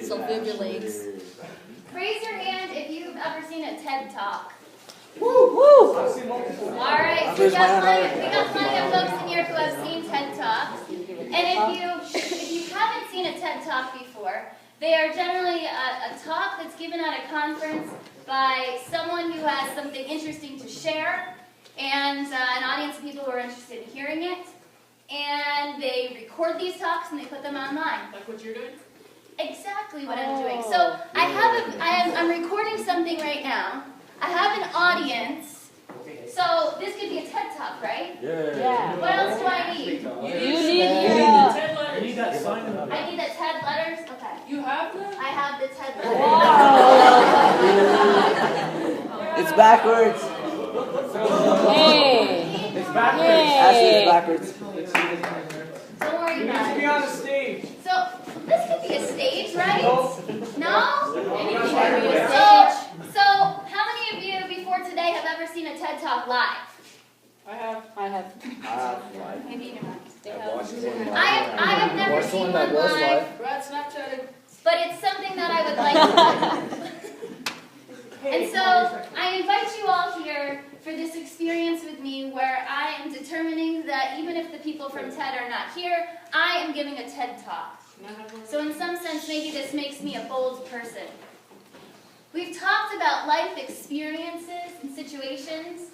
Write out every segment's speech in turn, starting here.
So move your legs. Raise your hand if you've ever seen a TED Talk. Woo! Woo! Alright, so we got plenty of folks in here who have seen TED Talks. And if you haven't seen a TED Talk before, they are generally a talk that's given at a conference by someone who has something interesting to share, and an audience of people who are interested in hearing it. And they record these talks and they put them online. Like what you're doing? Exactly what I'm doing. So I'm recording something right now. I have an audience. So this could be a TED Talk, right? Yeah. What else do I need? You need TED letters. You need that sign. I need the TED letters. Okay. You have them? I have the TED letters. Wow. It's backwards. Hey. It's backwards. Ashley, it's backwards. Don't worry You about need to it. be on the stage. So this could be a stage, right? No? Anything can be a stage. So how many of you before today have ever seen a TED Talk live? I have. Maybe you don't. I've watched one I have never Watched seen one one that was live, Brad Snapchatted. but it's something that I would like to do. And so I invite you all here for this experience with me where I am determining that even if the people from TED are not here, I am giving a TED Talk. Can I have one? So in some sense, maybe this makes me a bold person. We've talked about life experiences and situations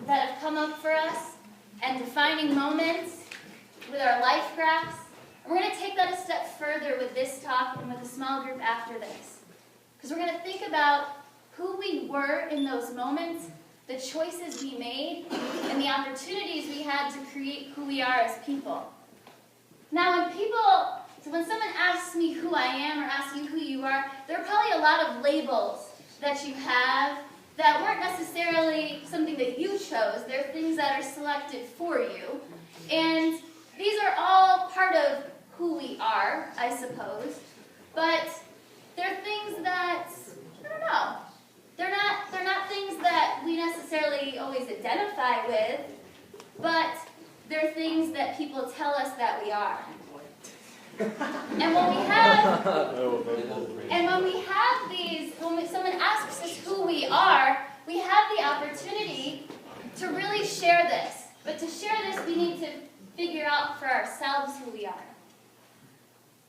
that have come up for us and defining moments with our life graphs. And we're going to take that a step further with this talk and with a small group after this. Because we're going to think about who we were in those moments, the choices we made, and the opportunities we had to create who we are as people. Now when someone asks me who I am or asks you who you are, there are probably a lot of labels that you have that weren't necessarily something that you chose. They're things that are selected for you. And these are all part of who we are, I suppose. But they're things that, I don't know, they're not things that we necessarily always identify with, but they're things that people tell us that we are. And when someone asks us who we are, we have the opportunity to really share this. But to share this, we need to figure out for ourselves who we are.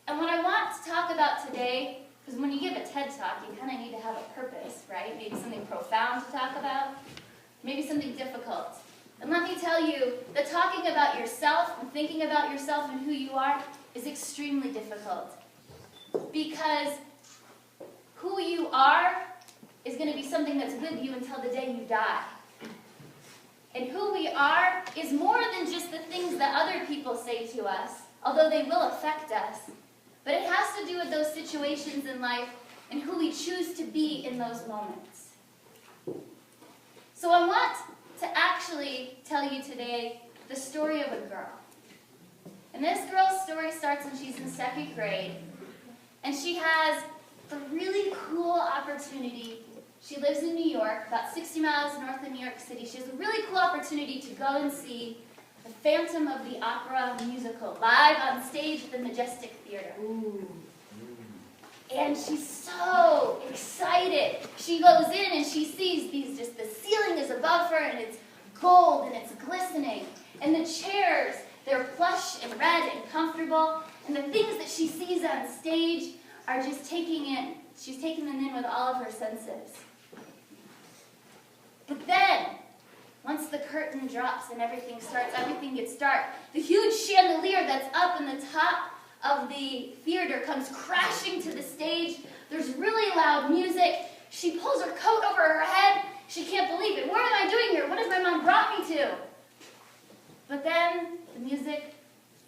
And what I want to talk about today, because when you give a TED Talk, you kind of need to have a purpose, right? Maybe something profound to talk about, maybe something difficult. And let me tell you that talking about yourself and thinking about yourself and who you are is extremely difficult. Because who you are is going to be something that's with you until the day you die. And who we are is more than just the things that other people say to us, although they will affect us. But it has to do with those situations in life and who we choose to be in those moments. So I want to actually tell you today the story of a girl. And this girl's story starts when she's in 2nd grade. And she has a really cool opportunity. She lives in New York, about 60 miles north of New York City. She has a really cool opportunity to go and see the Phantom of the Opera musical live on stage at the Majestic Theater. Ooh. And she's so excited. She goes in and she sees the ceiling is above her and it's gold and it's glistening. And the chairs, they're plush and red and comfortable. And the things that she sees on stage are just she's taking them in with all of her senses. But then, once the curtain drops and everything gets dark, the huge chandelier that's up in the top of the theater comes crashing to the stage. There's really loud music. She pulls her coat over her head. She can't believe it. What am I doing here? What has my mom brought me to? But then the music,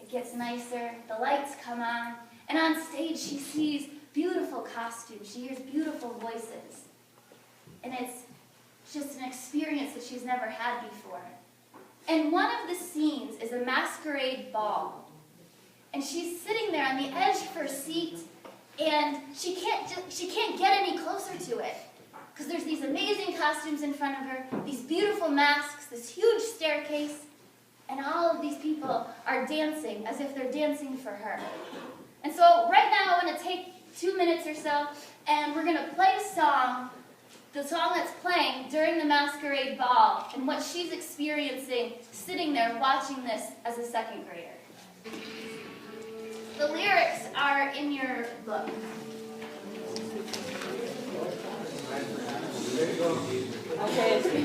it gets nicer. The lights come on. And on stage she sees beautiful costumes. She hears beautiful voices. And it's just an experience that she's never had before. And one of the scenes is a masquerade ball. And she's sitting there on the edge of her seat, and she can't get any closer to it. Because there's these amazing costumes in front of her, these beautiful masks, this huge staircase, and all of these people are dancing as if they're dancing for her. And so right now I want to take show, and we're going to play a song, the song that's playing during the masquerade ball, and what she's experiencing sitting there watching this as a second grader. The lyrics are in your book. Okay.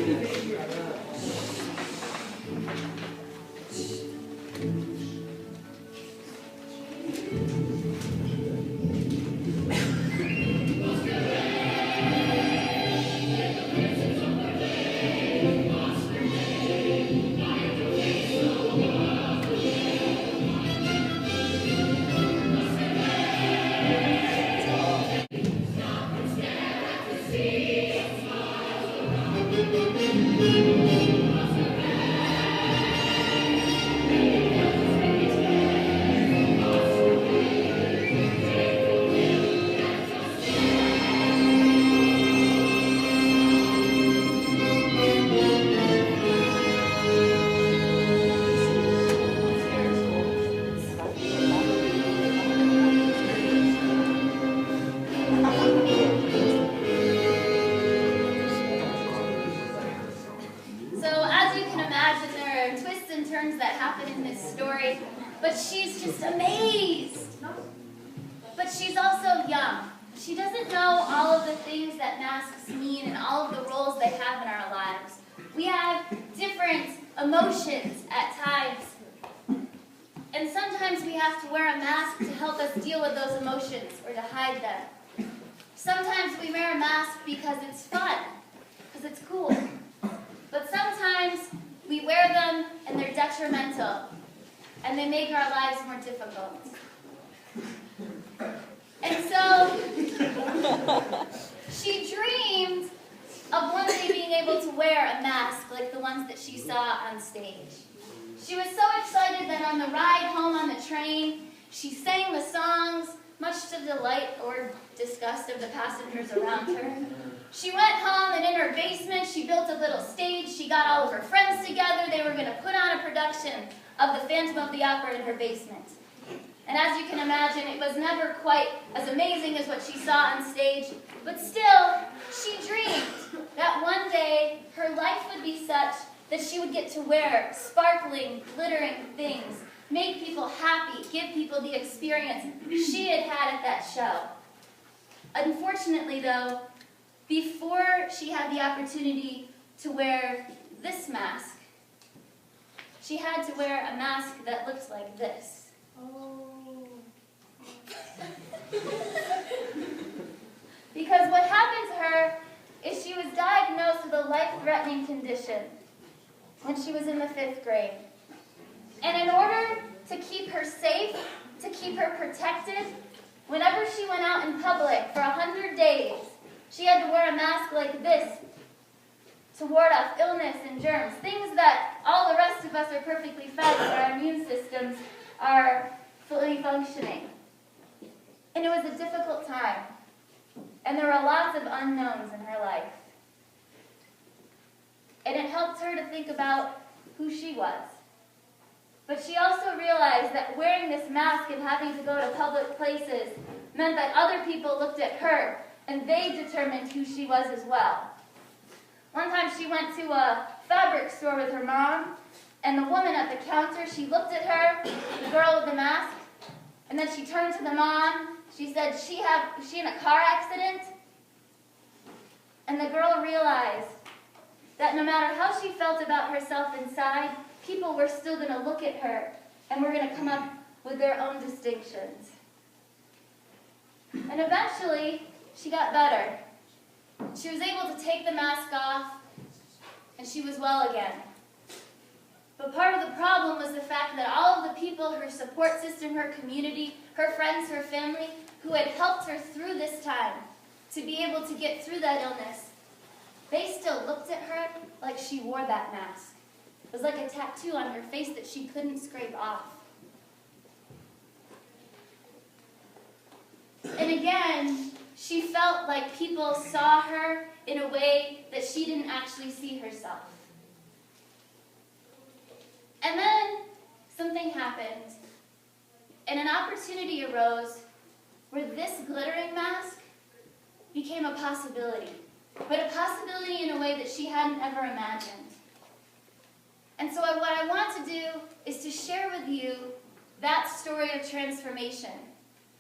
that happen in this story, but she's just amazed. But she's also young. She doesn't know all of the things that masks mean and all of the roles they have in our lives. We have different emotions at times. And sometimes we have to wear a mask to help us deal with those emotions or to hide them. Sometimes we wear a mask because it's fun, because it's cool. But sometimes we wear them and they're detrimental, and they make our lives more difficult. And so, she dreamed of one day being able to wear a mask like the ones that she saw on stage. She was so excited that on the ride home on the train, she sang the songs, much to the delight or disgust of the passengers around her. She went home, and in her basement, she built a little stage. She got all of her friends together. They were going to put on a production of The Phantom of the Opera in her basement. And as you can imagine, it was never quite as amazing as what she saw on stage, but still, she dreamed that one day her life would be such that she would get to wear sparkling, glittering things, make people happy, give people the experience she had had at that show. Unfortunately, though, before she had the opportunity to wear this mask, she had to wear a mask that looked like this. Oh. Because what happened to her is she was diagnosed with a life-threatening condition when she was in the 5th grade. And in order to keep her safe, to keep her protected, whenever she went out in public for 100 days, she had to wear a mask like this to ward off illness and germs, things that all the rest of us are perfectly fed when our immune systems are fully functioning. And it was a difficult time, and there were lots of unknowns in her life. And it helped her to think about who she was. But she also realized that wearing this mask and having to go to public places meant that other people looked at her, and they determined who she was as well. One time she went to a fabric store with her mom, and the woman at the counter, she looked at her, the girl with the mask, and then she turned to the mom. She said, she in a car accident? And the girl realized that no matter how she felt about herself inside, people were still going to look at her and were going to come up with their own distinctions. And eventually, she got better. She was able to take the mask off, and she was well again. But part of the problem was the fact that all of the people, her support system, her community, her friends, her family, who had helped her through this time to be able to get through that illness, they still looked at her like she wore that mask. It was like a tattoo on her face that she couldn't scrape off. And again, she felt like people saw her in a way that she didn't actually see herself. And then something happened, and an opportunity arose where this glittering mask became a possibility, but a possibility in a way that she hadn't ever imagined. And so what I want to do is to share with you that story of transformation,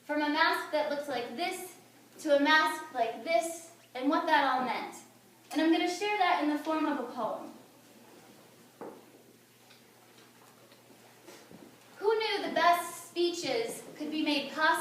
from a mask that looks like this to a mask like this, and what that all meant. And I'm going to share that in the form of a poem. Who knew the best speeches could be made possible